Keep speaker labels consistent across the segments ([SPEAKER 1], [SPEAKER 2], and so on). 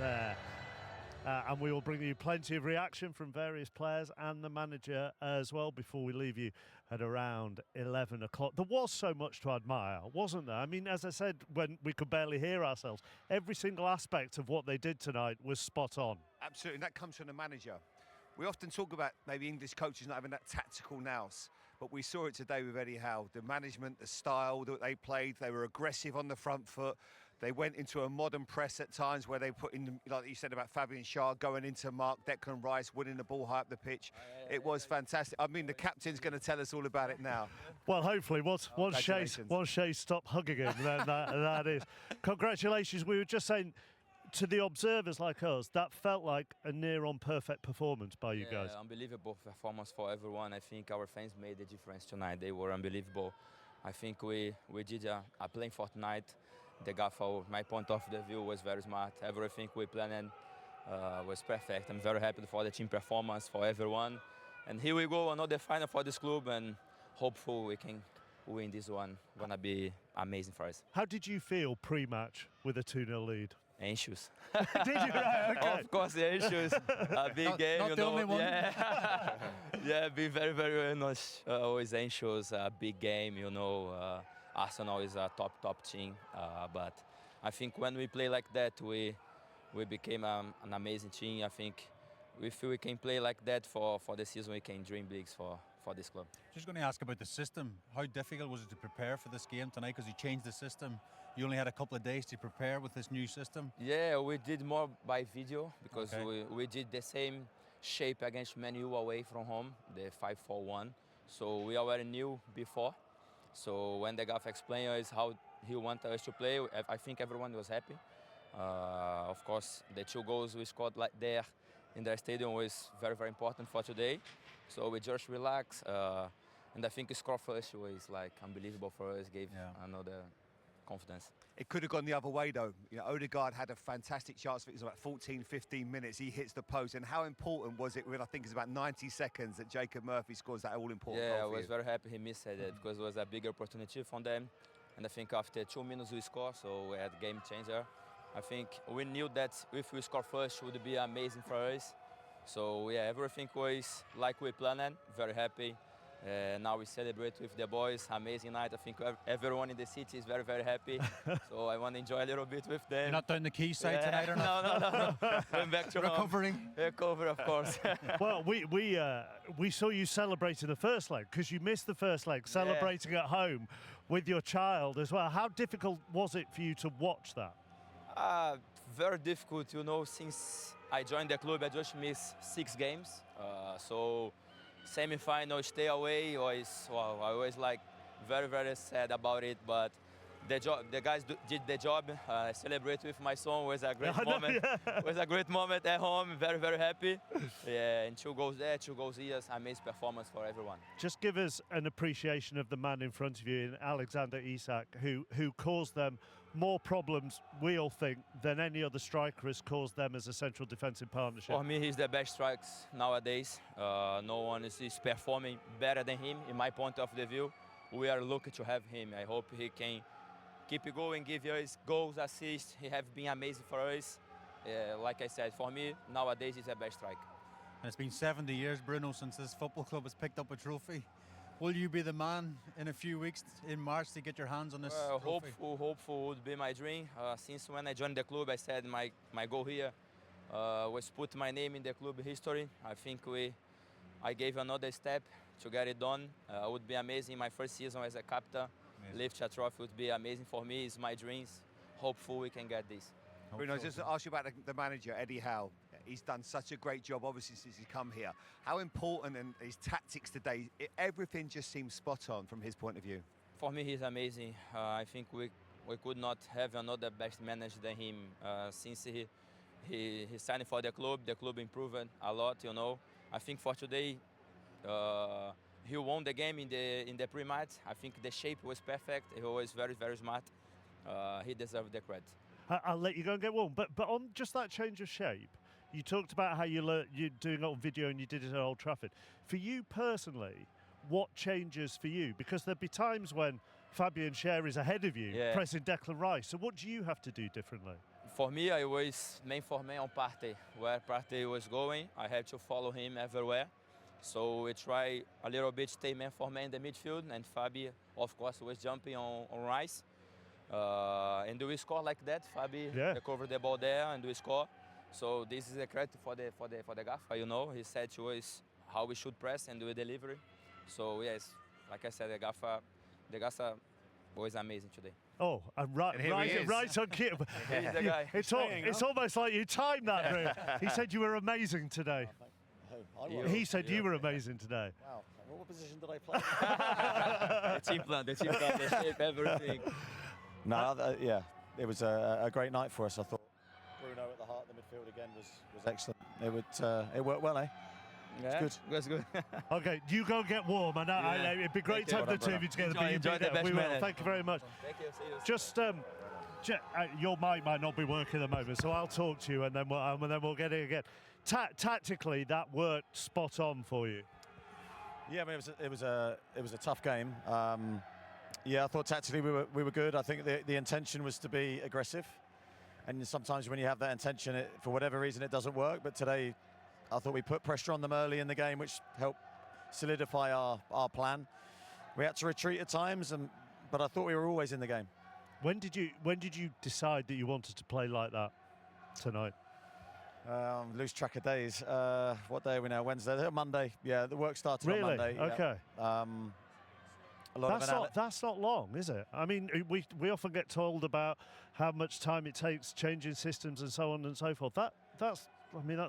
[SPEAKER 1] there. And we will bring you plenty of reaction from various players and the manager as well before we leave you at around 11 o'clock. There was so much to admire, wasn't there? I mean, as I said, when we could barely hear ourselves, every single aspect of what they did tonight was spot on.
[SPEAKER 2] Absolutely, and that comes from the manager. We often talk about maybe English coaches not having that tactical nous, but we saw it today with Eddie Howe. The management, the style that they played, they were aggressive on the front foot. They went into a modern press at times where they put in, like you said about Fabian Schär, going into mark, Declan Rice, winning the ball high up the pitch. It was fantastic. I mean, the captain's going to tell us all about it now.
[SPEAKER 1] Well, hopefully, once Shea stopped hugging him, then that is. Congratulations. We were just saying, to the observers like us, that felt like a near-on perfect performance by you guys.
[SPEAKER 3] Unbelievable performance for everyone. I think our fans made the difference tonight. They were unbelievable. I think we did a playing fortnight. The gaffer, my point of the view, was very smart. Everything we planned was perfect. I'm very happy for the team performance, for everyone. And here we go, another final for this club, and hopefully we can win this one. Gonna be amazing for us.
[SPEAKER 1] How did you feel pre-match with a 2-0 lead?
[SPEAKER 3] Anxious.
[SPEAKER 1] Did you? Right, okay.
[SPEAKER 3] Of course, anxious. A big game,
[SPEAKER 4] not
[SPEAKER 3] you
[SPEAKER 4] the
[SPEAKER 3] know.
[SPEAKER 4] only one.
[SPEAKER 3] Yeah, yeah, be very, very honest. Always anxious. A big game, you know. Arsenal is a top team, but I think when we play like that, we became an amazing team. I think if we can play like that for the season, we can dream big for this club.
[SPEAKER 4] Just going to ask about the system. How difficult was it to prepare for this game tonight? Because you changed the system. You only had a couple of days to prepare with this new system.
[SPEAKER 3] Yeah, we did more by video because we did the same shape against Man U away from home, the 5-4-1. So we already knew before. So when the gaffer explained us how he wanted us to play, I think everyone was happy. Of course, the 2 goals we scored like there in the stadium was very, very important for today. So we just relaxed, and I think the score first was like unbelievable for us, gave another confidence.
[SPEAKER 2] It could have gone the other way though. You know, Odegaard had a fantastic chance. It was about 14, 15 minutes. He hits the post. And how important was it when I think it's about 90 seconds that Jacob Murphy scores that all-important goal?
[SPEAKER 3] Yeah, I was very happy he missed it because it was a bigger opportunity from them. And I think after 2 minutes we scored, so we had a game changer. I think we knew that if we score first, it would be amazing for us. So yeah, everything was like we planned. Very happy. Now we celebrate with the boys. Amazing night. I think everyone in the city is very, very happy. So I want to enjoy a little bit with them.
[SPEAKER 4] You're not down the quay side tonight or not?
[SPEAKER 3] No. Going back to
[SPEAKER 4] recovering.
[SPEAKER 3] Recover, of course.
[SPEAKER 1] Well, we saw you celebrating the first leg because you missed the first leg, celebrating at home with your child as well. How difficult was it for you to watch that?
[SPEAKER 3] Very difficult, you know. Since I joined the club, I just missed 6 games. So semi-final, stay away, I was like very, very sad about it, but the guys did the job. I celebrate with my son. It was a great moment. It was a great moment at home. Very, very happy. Yeah, and 2 goals there, 2 goals here. Amazing performance for everyone.
[SPEAKER 1] Just give us an appreciation of the man in front of you, in Alexander Isak, who caused them more problems, we all think, than any other striker has caused them as a central defensive partnership.
[SPEAKER 3] For me, he's the best strikers nowadays. No one is performing better than him, in my point of view. We are lucky to have him. I hope he can keep going, give us goals, assists. He has been amazing for us. Like I said, for me, nowadays he's the best striker.
[SPEAKER 4] And it's been 70 years, Bruno, since this football club has picked up a trophy. Will you be the man in a few weeks in March to get your hands on this trophy?
[SPEAKER 3] Hopeful would be my dream. Since when I joined the club, I said my goal here was put my name in the club history. I think I gave another step to get it done. It would be amazing. My first season as a captain, lift a trophy would be amazing for me. It's my dreams. Hopefully we can get this.
[SPEAKER 2] Bruno, just to ask you about the manager, Eddie Howe. He's done such a great job, obviously, since he's come here. How important and his tactics today, everything just seems spot on from his point of view.
[SPEAKER 3] For me, he's amazing. I think we could not have another best manager than him. Since he signed for the club improved a lot, you know. I think for today, he won the game in the pre-match. I think the shape was perfect. He was very, very smart. He deserved the credit.
[SPEAKER 1] I'll let you go and get warm. But on just that change of shape, you talked about how you're doing it on video and you did it at Old Trafford. For you personally, what changes for you? Because there'd be times when Fabian Schär is ahead of you, pressing Declan Rice. So what do you have to do differently?
[SPEAKER 3] For me, I was main for man on Partey. Where Partey was going, I had to follow him everywhere. So we try a little bit stay man for man in the midfield, and Fabi, of course, was jumping on Rice. And we score like that. Fabi recovered the ball there, and we score. So this is a credit for the Gaffer. You know, he said to us how we should press and do a delivery. So yes, like I said, the Gaffer was amazing today.
[SPEAKER 1] Oh, and right on cue.
[SPEAKER 3] He's the guy.
[SPEAKER 1] It's almost like you timed that, Drew. He said you were amazing today. He said you were amazing today.
[SPEAKER 5] Wow. What position did I play?
[SPEAKER 3] The team plan, the shape, everything.
[SPEAKER 5] No, yeah, it was a great night for us. I thought Bruno at the heart of the midfield again was excellent. It worked well, eh?
[SPEAKER 3] Yeah,
[SPEAKER 5] it's good.
[SPEAKER 3] That's good.
[SPEAKER 1] Okay, you go get warm, and it'd be great to have the two of you together.
[SPEAKER 3] Enjoy the best
[SPEAKER 1] we will.
[SPEAKER 3] minute.
[SPEAKER 1] Thank you very much.
[SPEAKER 3] Thank you. See you.
[SPEAKER 1] Just your mic might not be working at the moment, so I'll talk to you, and then we'll get it again. Tactically, that worked spot on for you.
[SPEAKER 5] Yeah, I mean, it was a tough game. Yeah, I thought tactically we were good. I think the intention was to be aggressive, and sometimes when you have that intention, for whatever reason, it doesn't work. But today, I thought we put pressure on them early in the game, which helped solidify our plan. We had to retreat at times, but I thought we were always in the game.
[SPEAKER 1] When did you decide that you wanted to play like that tonight?
[SPEAKER 5] Lose track of days. What day are we now? Wednesday, Monday. Yeah, the work started on Monday.
[SPEAKER 1] Okay.
[SPEAKER 5] Yeah.
[SPEAKER 1] That's not long, is it? I mean, we often get told about how much time it takes changing systems and so on and so forth. That's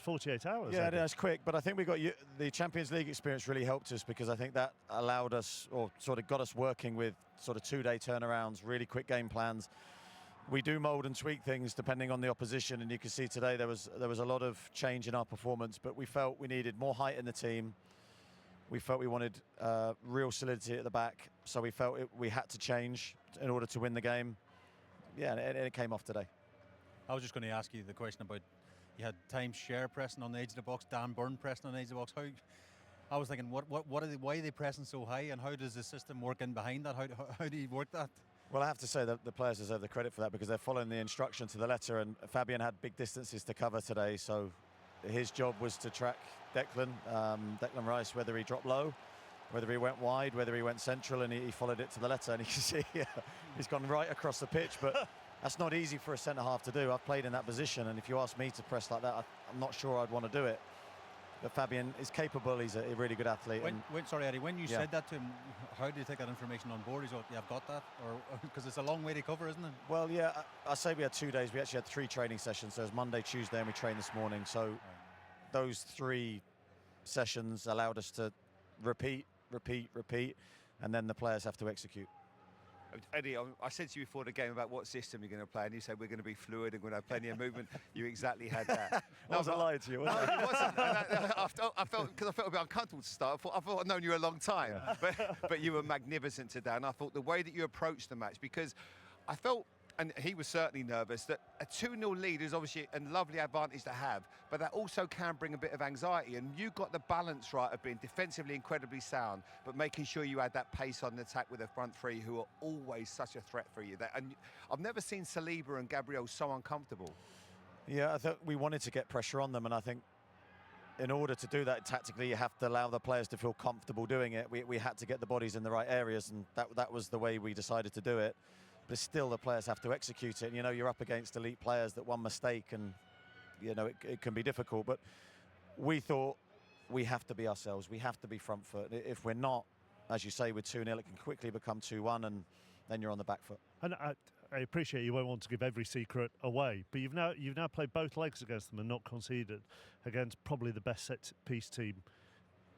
[SPEAKER 1] 48 hours.
[SPEAKER 5] Yeah, it's quick, but I think we got the Champions League experience really helped us, because I think that allowed us, or sort of got us working with sort of 2-day turnarounds, really quick game plans. We do mould and tweak things depending on the opposition, and you can see today there was a lot of change in our performance, but we felt we needed more height in the team. We felt we wanted real solidity at the back, so we felt we had to change in order to win the game. Yeah, and it came off today.
[SPEAKER 4] I was just going to ask you the question about, you had Share pressing on the edge of the box, Dan Burn pressing on the edge of the box. I was thinking, why are they pressing so high, and how does the system work in behind that? How do you work that?
[SPEAKER 5] Well, I have to say that the players deserve the credit for that, because they're following the instruction to the letter, and Fabian had big distances to cover today, so his job was to track Declan Rice, whether he dropped low, whether he went wide, whether he went central, and he followed it to the letter, and you can see he's gone right across the pitch, but that's not easy for a centre-half to do. I've played in that position, and if you ask me to press like that, I'm not sure I'd want to do it. But Fabian is capable. He's a really good athlete.
[SPEAKER 4] Sorry, Eddie, when you said that to him, how did you take that information on board? He thought, yeah, I've got that? Or because it's a long way to cover, isn't it?
[SPEAKER 5] Well, yeah, I say we had 2 days. We actually had 3 training sessions. So it was Monday, Tuesday, and we trained this morning. So those 3 sessions allowed us to repeat, and then the players have to execute.
[SPEAKER 2] Eddie, I said to you before the game about what system you're going to play, and you said we're going to be fluid and going to have plenty of movement. You exactly had that.
[SPEAKER 5] I wasn't lying to you, was I?
[SPEAKER 2] No, it wasn't. I felt a bit uncomfortable to start. I thought I'd known you a long time, but you were magnificent today, and I thought the way that you approached the match, because I felt, and he was certainly nervous, that a 2-0 lead is obviously a lovely advantage to have, but that also can bring a bit of anxiety, and you got the balance right of being defensively incredibly sound, but making sure you had that pace on the attack with the front 3, who are always such a threat for you. And I've never seen Saliba and Gabriel so uncomfortable.
[SPEAKER 5] Yeah, I thought we wanted to get pressure on them, and I think in order to do that tactically, you have to allow the players to feel comfortable doing it. We had to get the bodies in the right areas, and that was the way we decided to do it. But still, the players have to execute it. And, you're up against elite players that one mistake, and it can be difficult. But we thought we have to be ourselves. We have to be front foot. If we're not, as you say, with 2-0, it can quickly become 2-1, and then you're on the back foot.
[SPEAKER 1] And I appreciate you won't want to give every secret away, but you've now played both legs against them and not conceded against probably the best set-piece team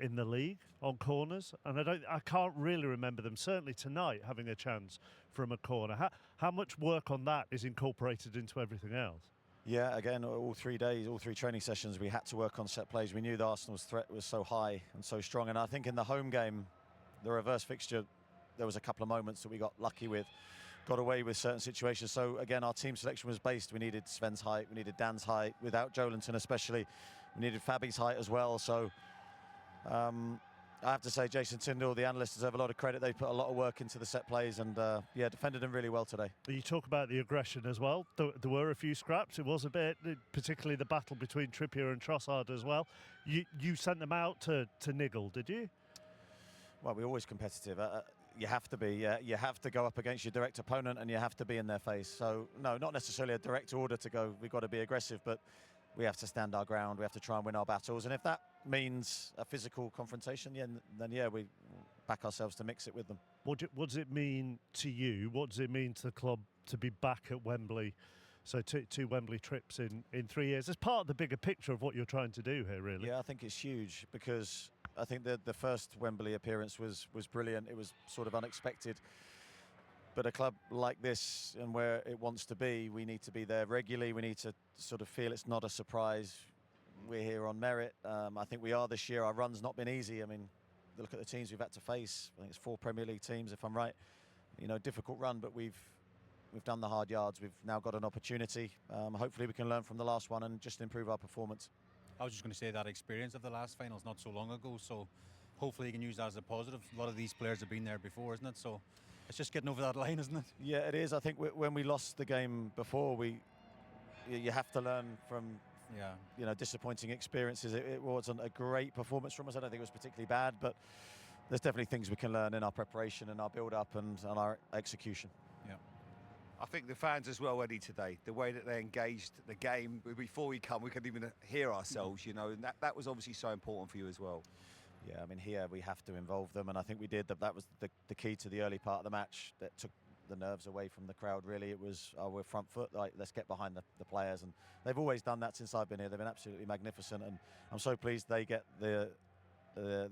[SPEAKER 1] in the league on corners, and I can't really remember them, certainly tonight, having a chance from a corner. How much work on that is incorporated into everything else?
[SPEAKER 5] Yeah, again, all 3 days, all 3 training sessions, we had to work on set plays. We knew the Arsenal's threat was so high and so strong, and I think in the home game, the reverse fixture, there was a couple of moments that we got lucky with, got away with certain situations. So again, our team selection was based, we needed Sven's height, we needed Dan's height, without Joelinton especially, we needed Fabi's height as well. So I have to say, Jason Tyndall, the analysts deserve a lot of credit. They put a lot of work into the set plays and, yeah, defended them really well today.
[SPEAKER 1] You talk about the aggression as well. There were a few scraps. It was a bit, particularly the battle between Trippier and Trossard as well. You sent them out to niggle, did you?
[SPEAKER 5] Well, we're always competitive. You have to be. You have to go up against your direct opponent and you have to be in their face. So, no, not necessarily a direct order to go, we've got to be aggressive, but we have to stand our ground. We have to try and win our battles. And if that means a physical confrontation, then we back ourselves to mix it with them.
[SPEAKER 1] What does it mean to you? What does it mean to the club to be back at Wembley? So two Wembley trips in 3 years. As part of the bigger picture of what you're trying to do here, really.
[SPEAKER 5] Yeah, I think it's huge because I think the first Wembley appearance was brilliant. It was sort of unexpected. But a club like this and where it wants to be, we need to be there regularly. We need to sort of feel it's not a surprise. We're here on merit. I think we are this year. Our run's not been easy. I mean, look at the teams we've had to face. I think it's 4 Premier League teams, if I'm right. You know, difficult run, but we've done the hard yards. We've now got an opportunity. Hopefully we can learn from the last one and just improve our performance.
[SPEAKER 4] I was just going to say that experience of the last finals not so long ago, so hopefully you can use that as a positive. A lot of these players have been there before, isn't it? So it's just getting over that line, isn't it?
[SPEAKER 5] Yeah, it is. I think when we lost the game before, you have to learn from disappointing experiences. It wasn't a great performance from us. I don't think it was particularly bad, but there's definitely things we can learn in our preparation and our build-up and our execution.
[SPEAKER 4] Yeah.
[SPEAKER 2] I think the fans as well, Eddie, today, the way that they engaged the game before we couldn't even hear ourselves, you know, and that was obviously so important for you as well.
[SPEAKER 5] Yeah, I mean, here we have to involve them, and I think we did. That was the key to the early part of the match that took the nerves away from the crowd, really. It was, we're front foot, let's get behind the players, and they've always done that since I've been here. They've been absolutely magnificent, and I'm so pleased they get the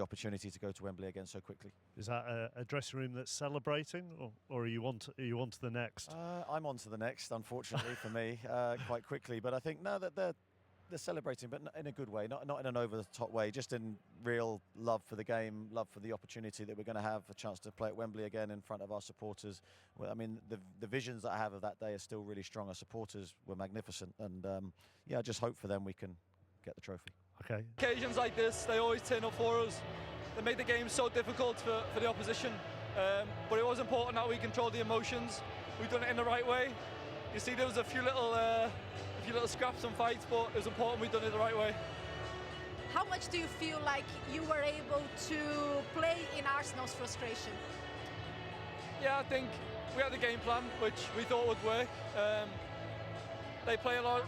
[SPEAKER 5] opportunity to go to Wembley again so quickly. Is that
[SPEAKER 1] a dressing room that's celebrating, or are you on to the next?
[SPEAKER 5] I'm on to the next, unfortunately for me, quite quickly. But I think that they're celebrating, but in a good way, not in an over-the-top way, just in real love for the game, love for the opportunity that we're going to have a chance to play at Wembley again in front of our supporters. Well, I mean, the visions that I have of that day are still really strong. Our supporters were magnificent, and I just hope for them we can get the trophy.
[SPEAKER 1] Okay.
[SPEAKER 6] Occasions like this, they always turn up for us. They make the game so difficult for the opposition, but it was important that we controlled the emotions. We've done it in the right way. You see, there was a few little scraps and fights, but it was important we've done it the right way.
[SPEAKER 7] How much do you feel like you were able to play in Arsenal's frustration?
[SPEAKER 6] Yeah, I think we had the game plan, which we thought would work. They play a lot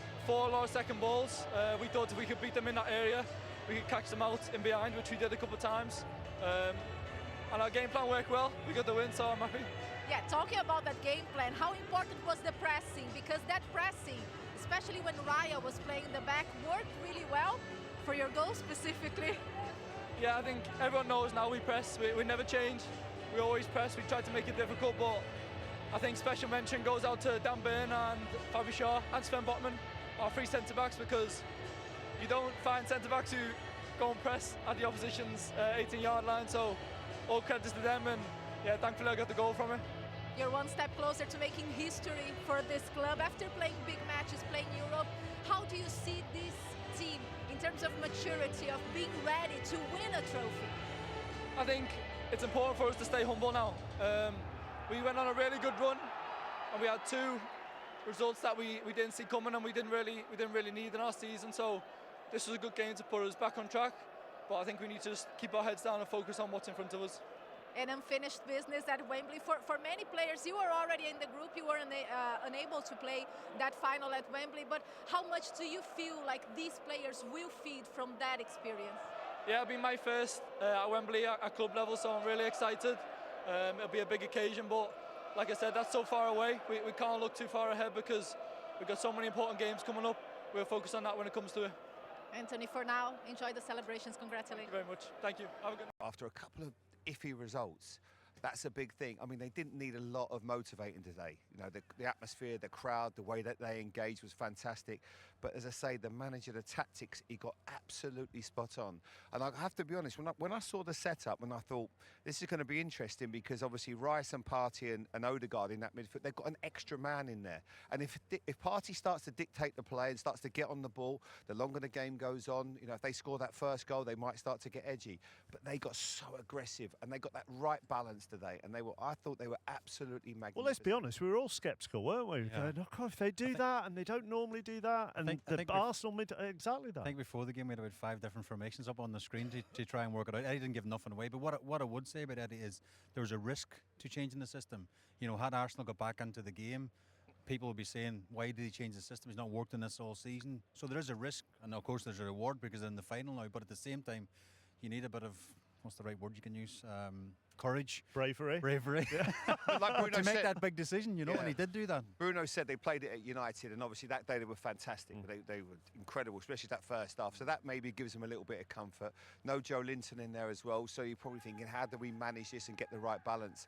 [SPEAKER 6] of second balls. We thought if we could beat them in that area, we could catch them out in behind, which we did a couple of times. And our game plan worked well. We got the win, so I'm happy.
[SPEAKER 7] Yeah, talking about that game plan, how important was the pressing? Because that pressing, especially when Raya was playing in the back, worked really well for your goal specifically.
[SPEAKER 6] Yeah, I think everyone knows now we press. We never change. We always press. We try to make it difficult, but I think special mention goes out to Dan Burn and Fabi Shaw and Sven Botman, our 3 centre-backs, because you don't find centre-backs who go and press at the opposition's 18-yard line, so all credits to them, and yeah, thankfully I got the goal from it.
[SPEAKER 7] You're one step closer to making history for this club after playing big matches, playing Europe. How do you see this team in terms of maturity, of being ready to win a trophy?
[SPEAKER 6] I think it's important for us to stay humble now. We went on a really good run, and we had 2 results that we didn't see coming, and we didn't really need in our season. So this was a good game to put us back on track. But I think we need to just keep our heads down and focus on what's in front of us.
[SPEAKER 7] An unfinished business at Wembley. For many players, you were already in the group, you were unable to play that final at Wembley, but how much do you feel like these players will feed from that experience?
[SPEAKER 6] Yeah, it'll be my first at Wembley at club level, so I'm really excited. It'll be a big occasion, but like I said, that's so far away. We can't look too far ahead because we've got so many important games coming up. We'll focus on that when it comes to it.
[SPEAKER 7] Anthony, for now, enjoy the celebrations. Congratulations.
[SPEAKER 6] Thank you very much. Thank you. Have a good night.
[SPEAKER 2] After a couple of iffy results, that's a big thing. I mean, they didn't need a lot of motivating today. You know, the atmosphere, the crowd, the way that they engaged was fantastic. But as I say, the manager, the tactics, he got absolutely spot on. And I have to be honest, when I saw the setup, and I thought, this is going to be interesting because obviously Rice and Partey and Odegaard in that midfield, they've got an extra man in there. And if Partey starts to dictate the play and starts to get on the ball, the longer the game goes on, you know, if they score that first goal, they might start to get edgy. But they got so aggressive and they got that right balance today. And I thought they were absolutely magnificent.
[SPEAKER 1] Well, let's be honest, we were all sceptical, weren't we?
[SPEAKER 4] Yeah.
[SPEAKER 1] Going, oh, God, if they do that and they don't normally do that, and
[SPEAKER 4] I think
[SPEAKER 1] Arsenal made exactly that.
[SPEAKER 4] I think before the game we had about 5 different formations up on the screen to try and work it out. Eddie didn't give nothing away, but what I would say about Eddie is there was a risk to changing the system. You know, had Arsenal got back into the game, people would be saying, why did he change the system? He's not worked in this all season. So there is a risk, and of course there's a reward because they're in the final now, but at the same time, you need a bit of, what's the right word you can use? Courage.
[SPEAKER 1] Bravery.
[SPEAKER 2] Like Bruno
[SPEAKER 4] to make
[SPEAKER 2] said,
[SPEAKER 4] that big decision, you know, and he did do that.
[SPEAKER 2] Bruno said they played it at United, and obviously that day they were fantastic. They were incredible, especially that first half. So that maybe gives them a little bit of comfort. No Joe Linton in there as well, so you're probably thinking, how do we manage this and get the right balance?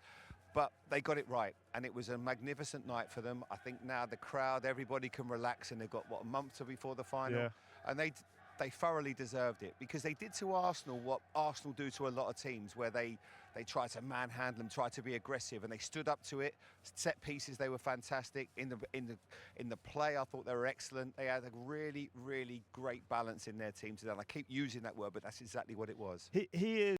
[SPEAKER 2] But they got it right, and it was a magnificent night for them. I think now the crowd, everybody can relax, and they've got, what, a month before the final? And they thoroughly deserved it because they did to Arsenal what Arsenal do to a lot of teams, where they try to manhandle them, try to be aggressive, and they stood up to it. Set pieces, they were fantastic. In the play, I thought they were excellent. They had a really, really great balance in their team today. And I keep using that word, but that's exactly what it was.
[SPEAKER 1] He is